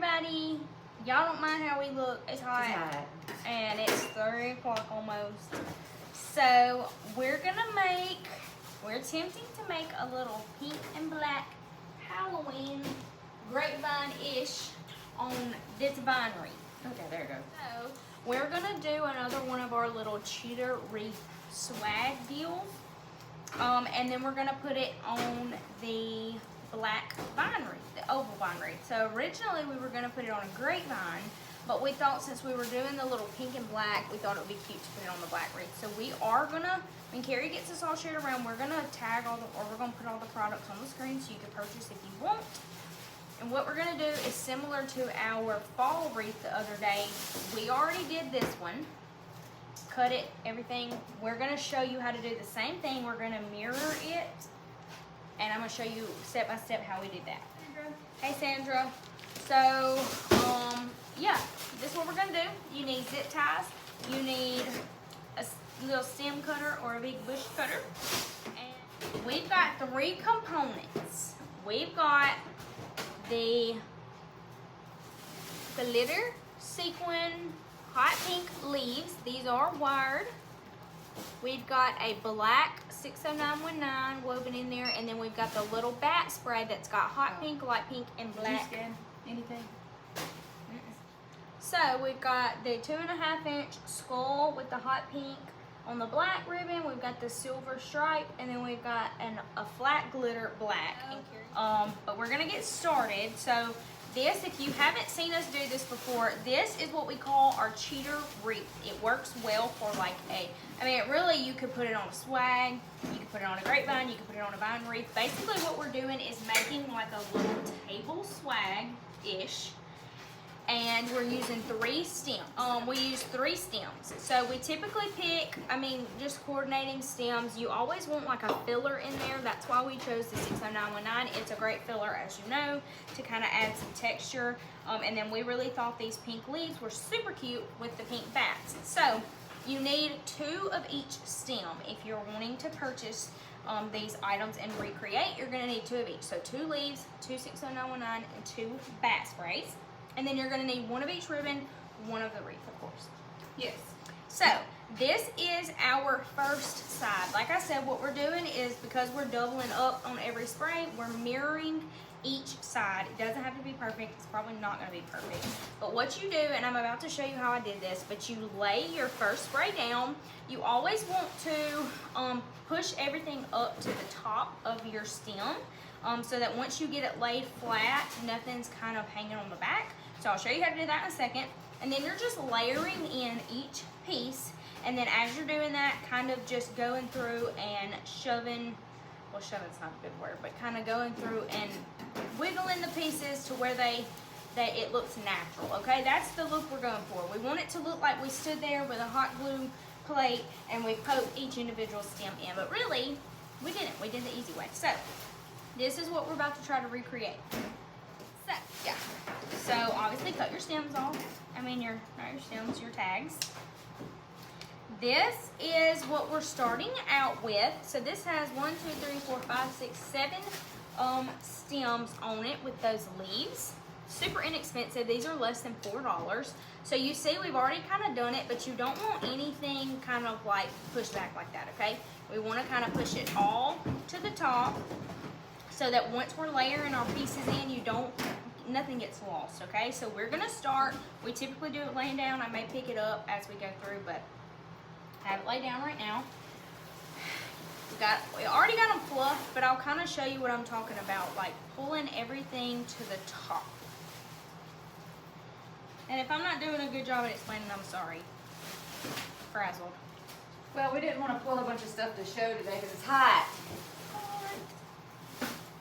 everybody. Y'all don't mind how we look. It's hot. It's hot. And it's 3 o'clock almost. So we're attempting to make a little pink and black Halloween grapevine-ish on this vine wreath. Okay, there you go. So we're gonna do another one of our little cheater wreath swag deals. And then we're gonna put it on the black vine wreath, the oval vine wreath. So originally we were gonna put it on a grapevine, but we thought since we were doing the little pink and black, we thought it would be cute to put it on the black wreath. So we are gonna, when Carrie gets us all shared around, we're gonna tag we're gonna put all the products on the screen so you can purchase if you want. And what we're gonna do is similar to our fall wreath the other day. We already did this one. Cut it, everything. We're gonna show you how to do the same thing. We're gonna mirror it, and I'm gonna show you step by step how we did that. Sandra. Hey Sandra. So, yeah, this is what we're gonna do. You need zip ties. You need a little stem cutter or a big bush cutter. And we've got 3 components. We've got the glitter sequin hot pink leaves. These are wired. We've got a black 60919 woven in there, and then we've got the little bat spray that's got hot pink, light pink, and black. Did you scan anything? So we've got the 2.5-inch skull with the hot pink on the black ribbon. We've got the silver stripe, and then we've got a flat glitter black. But we're gonna get started. So this, if you haven't seen us do this before, this is what we call our cheater wreath. It works well for like really you could put it on a swag, you could put it on a grapevine, you could put it on a vine wreath. Basically what we're doing is making like a little table swag-ish. And we're using 3 stems. We use 3 stems. So we typically pick, just coordinating stems. You always want like a filler in there. That's why we chose the 60919. It's a great filler, as you know, to kind of add some texture. And then we really thought these pink leaves were super cute with the pink bats. So you need 2 of each stem. If you're wanting to purchase these items and recreate, you're gonna need 2 of each. So 2 leaves, 2 60919, and 2 bat sprays. And then you're gonna need 1 of each ribbon, 1 of the wreath, of course. Yes. So this is our first side. Like I said, what we're doing is, because we're doubling up on every spray, we're mirroring each side. It doesn't have to be perfect. It's probably not gonna be perfect. But what you do, and I'm about to show you how I did this, but you lay your first spray down. You always want to push everything up to the top of your stem, so that once you get it laid flat, nothing's kind of hanging on the back. So I'll show you how to do that in a second. And then you're just layering in each piece. And then as you're doing that, kind of just going through and shoving, well, shoving's not a good word, but kind of going through and wiggling the pieces to where it looks natural, okay? That's the look we're going for. We want it to look like we stood there with a hot glue plate and we poked each individual stem in. But really, we didn't. We did the easy way. So this is what we're about to try to recreate. So, yeah. So obviously cut your stems off. Not your stems, your tags. This is what we're starting out with. So this has 1, 2, 3, 4, 5, 6, 7 stems on it with those leaves. Super inexpensive. These are less than $4. So you see we've already kind of done it, but you don't want anything kind of like pushed back like that, okay? We want to kind of push it all to the top, so that once we're layering our pieces in, nothing gets lost, okay? So we're gonna start, we typically do it laying down. I may pick it up as we go through, but I have it laid down right now. We already got them fluffed, but I'll kind of show you what I'm talking about, like pulling everything to the top. And if I'm not doing a good job at explaining, I'm sorry. Frazzled. Well, we didn't want to pull a bunch of stuff to show today because it's hot.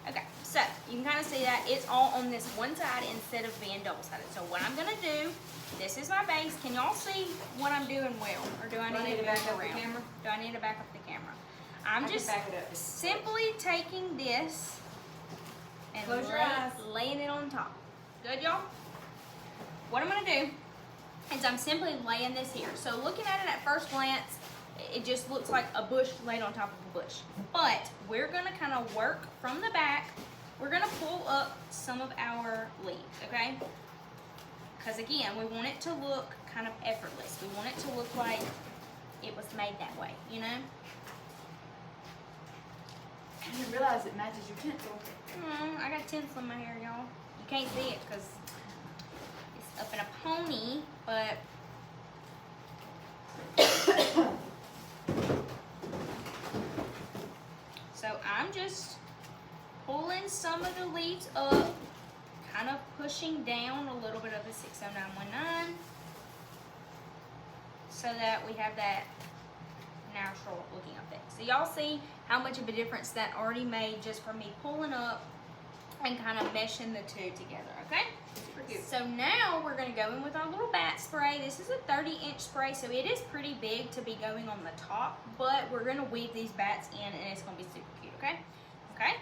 Okay, so you can kind of see that it's all on this one side instead of being double-sided. So what I'm gonna do, this is my base. Can y'all see what I'm doing well? Or do I need to back up the camera? Do I need to back up the camera? I'm just back it up. simply taking this and close your eyes. Laying it on top. Good, y'all? What I'm gonna do is I'm simply laying this here. So looking at it at first glance, it just looks like a bush laid on top of a bush. But we're gonna kind of work from the back. We're gonna pull up some of our leaves, okay? because again, we want it to look kind of effortless. We want it to look like it was made that way, you know? I didn't realize it matches your tinsel. I got tinsel in my hair, y'all. You can't see it because it's up in a pony, but so I'm just pulling some of the leaves up, kind of pushing down a little bit of the 60919 so that we have that natural looking effect. So y'all see how much of a difference that already made just from me pulling up and kind of meshing the two together, okay? Super cute. So now we're gonna go in with our little bat spray. This is a 30-inch spray, so it is pretty big to be going on the top, but we're gonna weave these bats in and it's gonna be super cute, okay? Okay,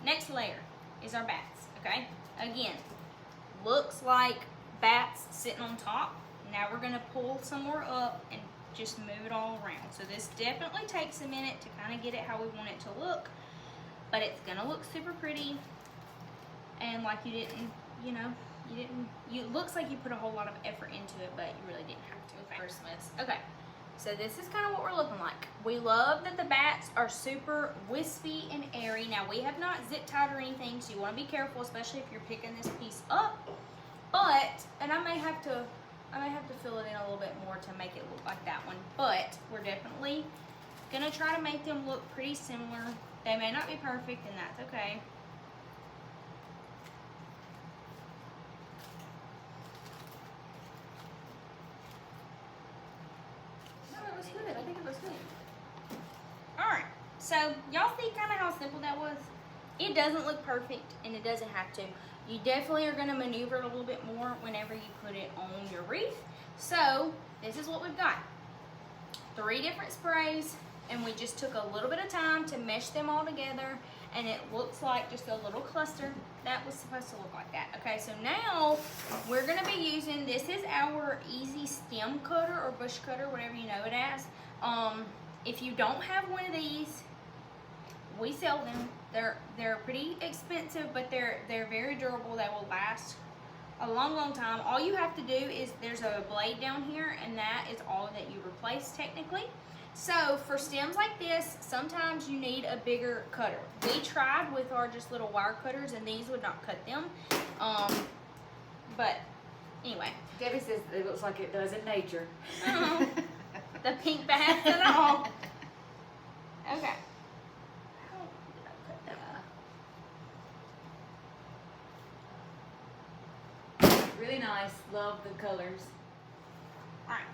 next layer is our bats, okay? Again, looks like bats sitting on top. Now we're gonna pull some more up and just move it all around. So this definitely takes a minute to kind of get it how we want it to look, but it's gonna look super pretty. And like you didn't, you know, it looks like you put a whole lot of effort into it, but you really didn't have to. Okay. Christmas. Okay, so this is kind of what we're looking like. We love that the bats are super wispy and airy. Now we have not zip tied or anything, so you want to be careful, especially if you're picking this piece up. But, and I may have to fill it in a little bit more to make it look like that one. But we're definitely gonna try to make them look pretty similar. They may not be perfect, and that's okay. I think it looks good. Alright, so y'all see kind of how simple that was? It doesn't look perfect, and it doesn't have to. You definitely are going to maneuver it a little bit more whenever you put it on your wreath. So, this is what we've got. 3 different sprays, and we just took a little bit of time to mesh them all together, and it looks like just a little cluster that was supposed to look like that. Okay, so now we're going to be using, this is our easy stem cutter or bush cutter, whatever you know it as. If you don't have one of these, we sell them. They're pretty expensive, but they're very durable. They will last a long time. All you have to do is, there's a blade down here, and that is all that you replace technically. So for stems like this, sometimes you need a bigger cutter. We tried with our just little wire cutters, and these would not cut them. But anyway. Debbie says it looks like it does in nature. The pink bats and all. Okay. How did I cut that? Really nice. Love the colors. Alright.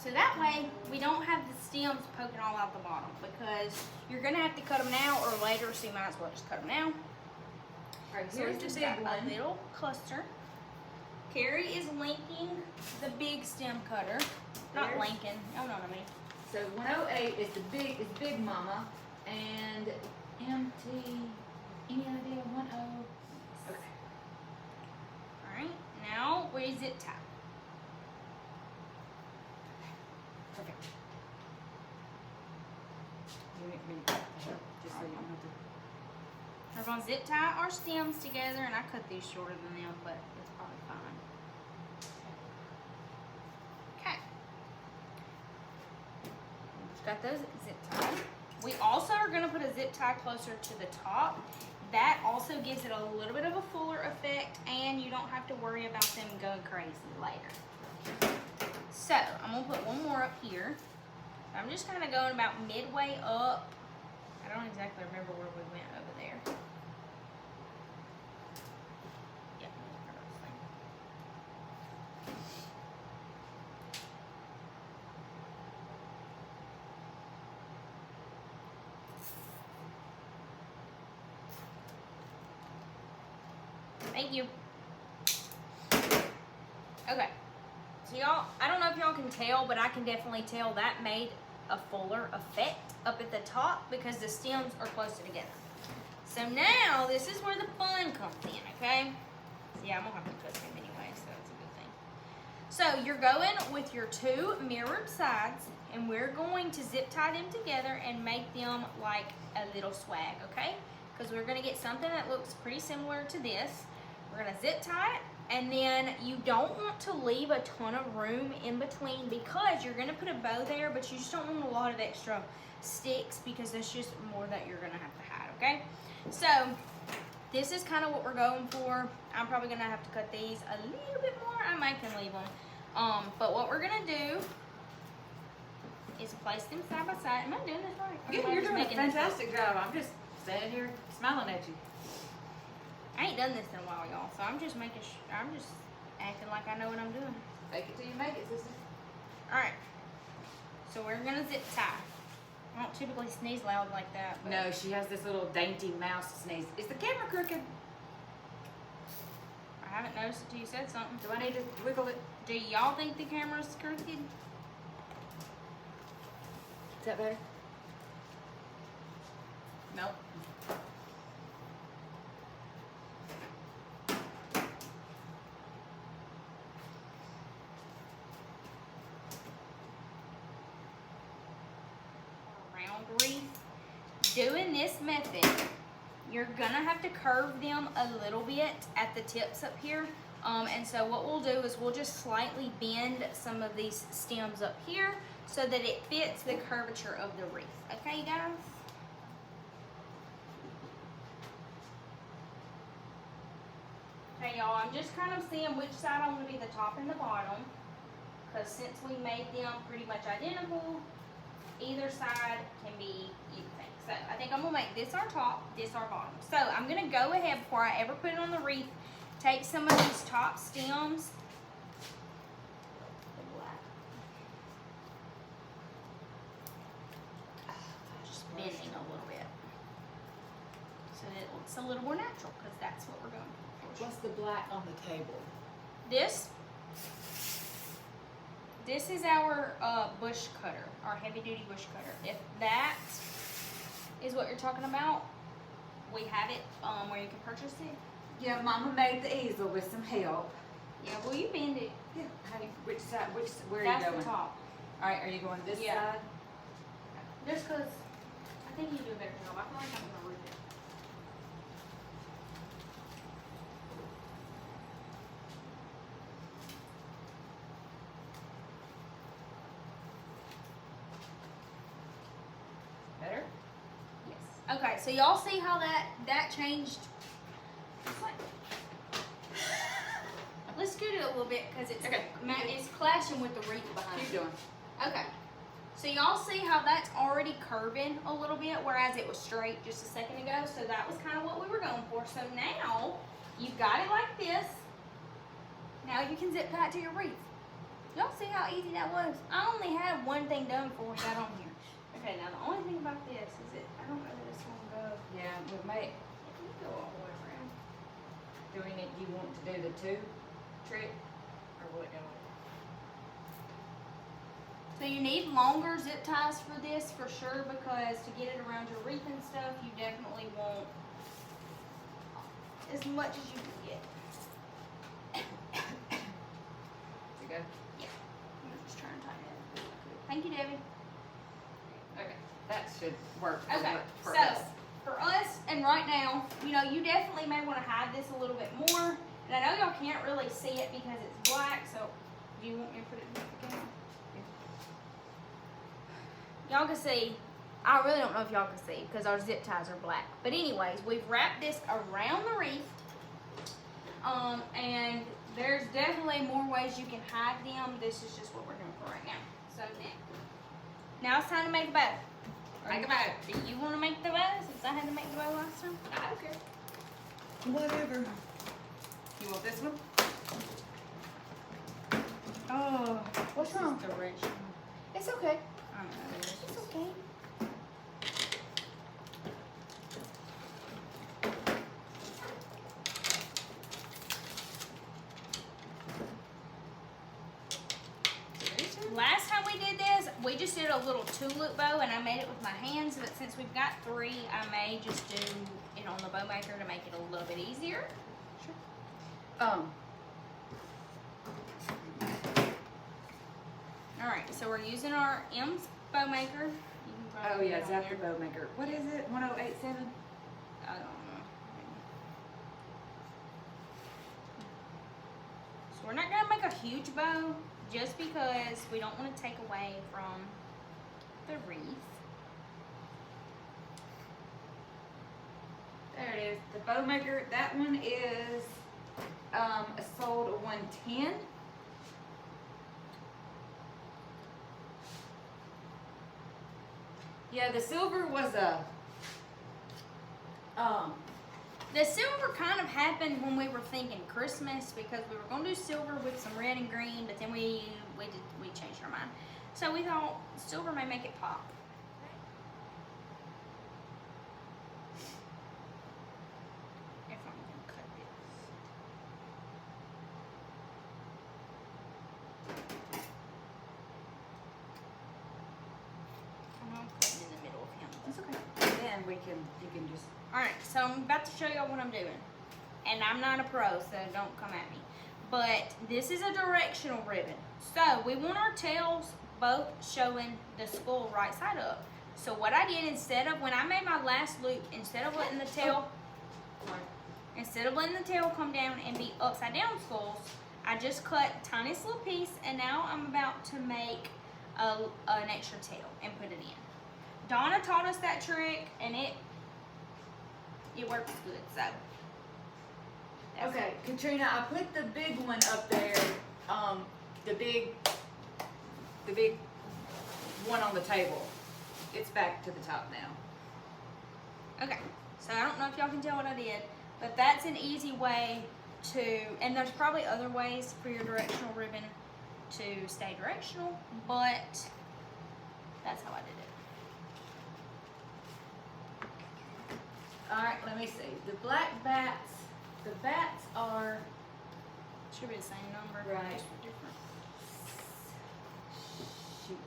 So that way, we don't have the stems poking all out the bottom, because you're going to have to cut them now or later, so you might as well just cut them now. Alright, So here's we just the got big a one. little cluster. Carrie is linking the big stem cutter. Not There's- linking. Oh, no, I mean. So 108 is the big mama, and MT. Any idea? 10. Okay. Alright. Now we zip tie. Perfect. You need me to cut the hair, just so you don't have to. We're going to zip tie our stems together, and I cut these shorter than them, but it's probably fine. Okay. Got those zip tied. We also are going to put a zip tie closer to the top. That also gives it a little bit of a fuller effect, and you don't have to worry about them going crazy later. So, I'm going to put one more up here. I'm just kind of going about midway up. I don't exactly remember where we went over there. Yeah, thank you. Okay. So y'all, I don't know if y'all can tell, but I can definitely tell that made a fuller effect up at the top because the stems are closer together. So now, this is where the fun comes in, okay? So yeah, I'm gonna have to cut them anyway, so that's a good thing. So you're going with your 2 mirrored sides, and we're going to zip tie them together and make them like a little swag, okay? Because we're gonna get something that looks pretty similar to this. We're gonna zip tie it, And then you don't want to leave a ton of room in between because you're gonna put a bow there, but you just don't want a lot of extra sticks because there's just more that you're gonna have to hide, okay? So this is kind of what we're going for. I'm probably gonna have to cut these a little bit more. I might can leave them. But what we're gonna do is place them side by side. Am I doing this right? Or am I You're just doing a making this up? fantastic job. I'm just standing here smiling at you. I ain't done this in a while, y'all, so I'm just making I'm just acting like I know what I'm doing. Fake it till you make it, sister. Alright. So we're gonna zip tie. I don't typically sneeze loud like that. But No, she has this little dainty mouse sneeze. Is the camera crooked? I haven't noticed it till you said something. Do I need to wiggle it? Do y'all think the camera's crooked? Is that better? Nope. Round wreath. Doing this method, you're gonna have to curve them a little bit at the tips up here. And so what we'll do is we'll just slightly bend some of these stems up here so that it fits the curvature of the wreath. Okay, guys? Okay, y'all, I'm just kind of seeing which side I want to be the top and the bottom. Because since we made them pretty much identical, either side can be anything. So I think I'm going to make this our top, this our bottom. So I'm going to go ahead before I ever put it on the wreath, take some of these top stems. Just bending a little bit. So that it looks a little more natural because that's what we're going for. What's the black on the table? This is our bush cutter, our heavy duty bush cutter. If that is what you're talking about, we have it where you can purchase it. Yeah, Mama made the easel with some help. Yeah, will you bend it? Yeah. Honey, which side? Where are That's you going? the top. All right, are you going this Yeah. side? Just because I think you do a better job. I feel like I'm going to rip it. Better? Yes. Okay, so y'all see how that changed? Let's scoot it a little bit because it's Okay. it's clashing with the wreath behind Keep it. doing. Okay. So y'all see how that's already curving a little bit, whereas it was straight just a second ago. So that was kind of what we were going for. So now you've got it like this. Now you can zip tie it to your wreath. Y'all see how easy that was? I only had one thing done before we got on here. Okay, now the only thing about this is I don't know that it's gonna go. Yeah, we may. It can go all the way around. Doing it, you want to do the two trick, or what? So you need longer zip ties for this for sure, because to get it around your wreath and stuff, you definitely want as much as you can get. To go. Yeah. I'm just trying to tighten it. Thank you, Debbie. Okay, that should work. Okay, for so us. for us, and right now, you know, you definitely may want to hide this a little bit more. And I know y'all can't really see it because it's black, so do you want me to put it in the camera? Y'all can see, I really don't know if y'all can see because our zip ties are black. But anyways, we've wrapped this around the wreath. And there's definitely more ways you can hide them. This is just what we're doing for right now. So now it's time to make a bow. Make a bow. Do you want to make the bow since I had to make the bow last time? I don't care. Whatever. You want this one? Oh, What's wrong? Direction. It's okay. I don't know. It's okay. Last time we did this, we just did a little tulip bow, and I made it with my hands. But since we've got three, I may just do it on the bow maker to make it a little bit easier. All right, so we're using our M's bow maker. You can Oh probably yeah, put it on Zapper there. Bow Maker. What is it? 1087? I don't know. we're not gonna make a huge bow just because we don't want to take away from the wreath. There it is. The bow maker. That one is sold a 110. Yeah, the silver was a The silver kind of happened when we were thinking Christmas because we were gonna do silver with some red and green, but then we changed our mind. So we thought silver may make it pop. If I'm gonna cut this. I'm cutting in the middle of him. It's okay. Then you can just. Alright, so I'm about to show y'all what I'm doing. And I'm not a pro, so don't come at me. But this is a directional ribbon. So we want our tails both showing the skull right side up. So what I did instead of, when I made my last loop, instead of letting the tail come down and be upside down skulls, I just cut the tiniest little piece, and now I'm about to make an extra tail and put it in. Donna taught us that trick, and it works good, so. Okay, Katrina, I put the big one up there, the big one on the table. It's back to the top now. Okay, so I don't know if y'all can tell what I did, but that's an easy way to, and there's probably other ways for your directional ribbon to stay directional, but that's how I did it. All right, let me see. The black bats, the bats are Should be the same number, Right. just different. shoot.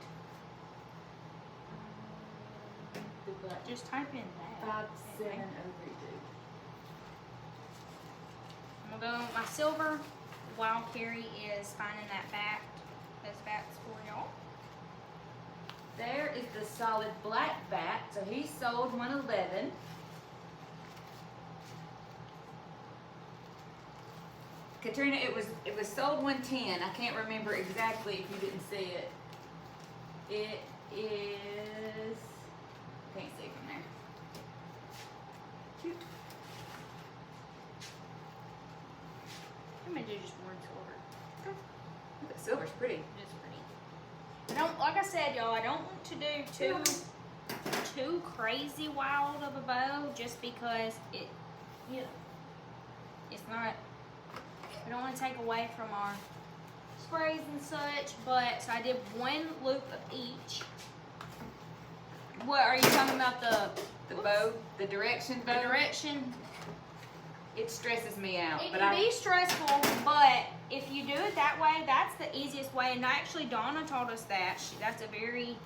The black Just type in that. 57032. I'm gonna go with my silver while Carrie is finding those bats for y'all. There is the solid black bat, so he sold 111. Katrina, it was sold 110. I can't remember exactly if you didn't see it. It is, can't see from there. Cute. I'm gonna do just one silver. The silver's pretty. Just pretty. I don't, like I said, y'all, I don't want to do too crazy wild of a bow just because it's not, we don't want to take away from our sprays and such, but, so I did one loop of each. What, are you talking about The bow, the direction bow. the direction? It stresses me out, It but can be stressful, but if you do it that way, that's the easiest way. And actually, Donna taught us that. That's a very,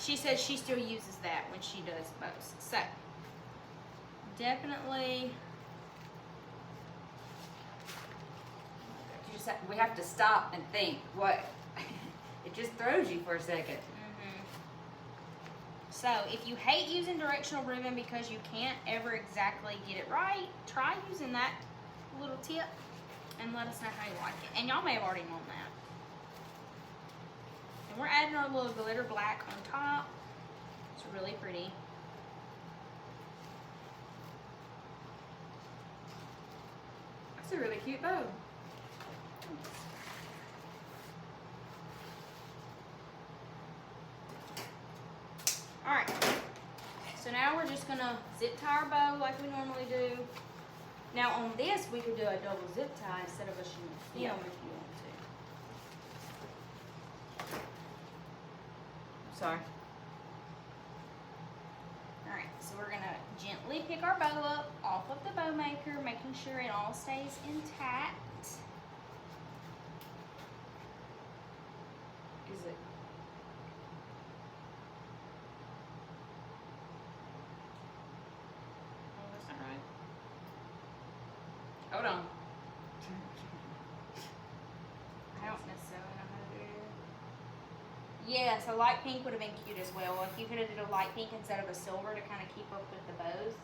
she says she still uses that when she does bows. So, definitely. we have to stop and think. What? It just throws you for a second. So, if you hate using directional ribbon because you can't ever exactly get it right, try using that little tip and let us know how you like it. And y'all may have already known that. And we're adding our little glitter black on top. It's really pretty. That's a really cute bow. Alright, so now we're just gonna zip tie our bow like we normally do. Now on this, we could do a double zip tie instead of a film if you want to. Sorry. Alright, so we're gonna gently pick our bow up off of the bow maker, making sure it all stays intact. Is it? Oh, that's not right. Hold on. I don't necessarily know how to do it. Yes, a light pink would have been cute as well. If you could have did a light pink instead of a silver to kind of keep up with the bows.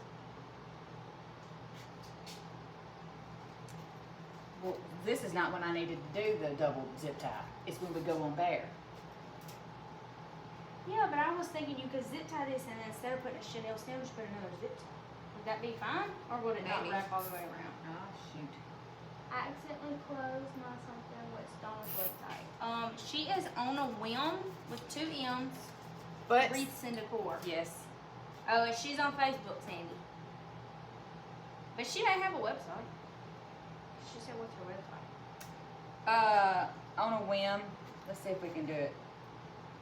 Well, this is not when I needed to do the double zip tie. It's when we go on there. Yeah, but I was thinking you could zip tie this and then instead of putting a Chanel stem, just put another zip tie. Would that be fine? Or would it not Maybe. wrap all the way around? Oh, shoot. I accidentally closed my something with Donna's website. She is on a whim with 2 M's. But, Wreaths and Decor. yes. Oh, and she's on Facebook, Sandy. But she may have a website. She said, what's her website? On a whim. Let's see if we can do it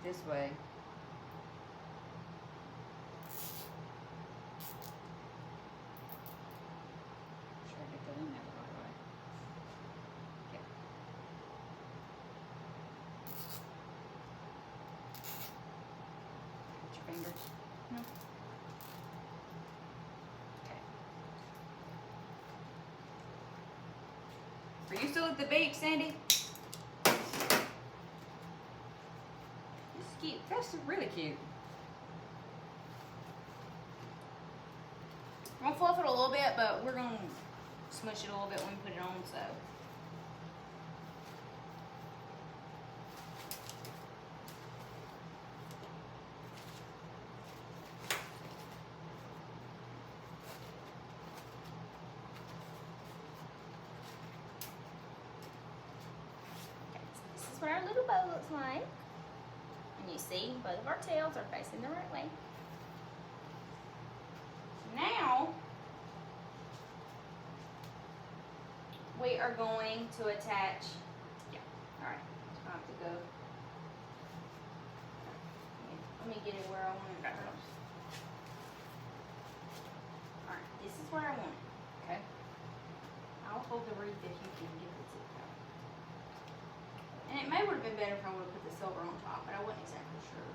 this way. Sure, get that in there the right way. Yep. Put your fingers. No. Okay. Are you still at the beach, Sandy? It's cute. That's really cute. I'm gonna fluff it a little bit, but we're gonna smush it a little bit when we put it on, so. Okay, so this is what our little bow looks like. And you see, both of our tails are facing the right way. Now, we are going to attach, alright, it's time to go. Let me get it where I want it to go. Alright, this is where I want it. Okay. I'll hold the wreath if you can get the zip tie. And it may would have been better if I would have put the silver on top, but I wasn't exactly sure.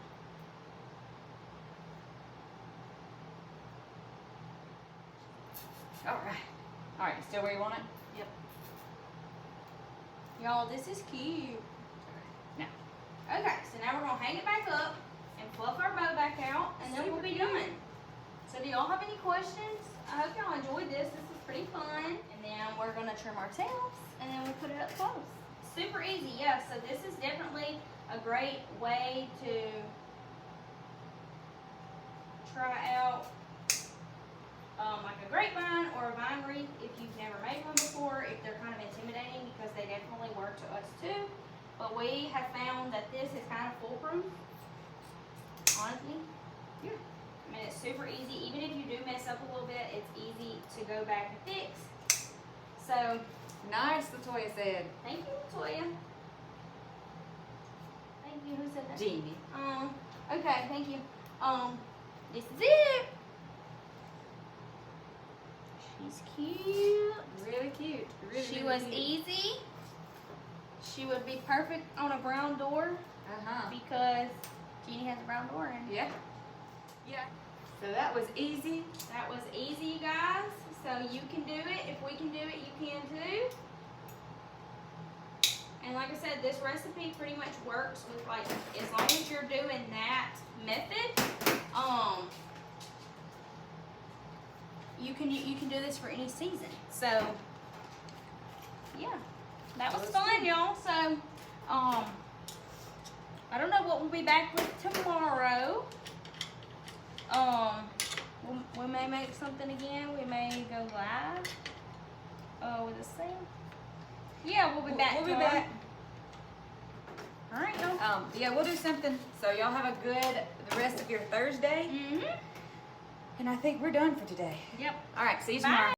Alright. Alright, still where you want it? Yep. Y'all, this is cute. Now. Okay, so now we're gonna hang it back up and fluff our bow back out, and then we'll be done. So do y'all have any questions? I hope y'all enjoyed this. This was pretty fun. And then we're gonna trim our tails, and then we put it up close. Super easy, yeah. So this is definitely a great way to try out like a grapevine or a vine wreath if you've never made one before, if they're kind of intimidating, because they definitely work to us too. But we have found that this is kind of foolproof, honestly. Yeah. I mean, it's super easy. Even if you do mess up a little bit, it's easy to go back and fix. So, Nice, Latoya said. thank you, Latoya. Thank you. Who said that? Jeannie. Okay, thank you. This is it. She's cute. Really cute. Really, She really was cute. easy. She would be perfect on a brown door Uh-huh. because Jeannie has a brown door in. Yeah. Yeah. So that was easy. That was easy, you guys. So you can do it. If we can do it, you can too. And like I said, this recipe pretty much works with, like, as long as you're doing that method, you can do this for any season. So yeah, that was fun, y'all. So I don't know what we'll be back with tomorrow. We may make something again. We may go live with a sing. Yeah, we'll be back. We'll be tomorrow. back. All right, y'all. Yeah, we'll do something. So y'all have a good the rest of your Thursday. Mm-hmm. And I think we're done for today. Yep. All right, see you Bye. tomorrow.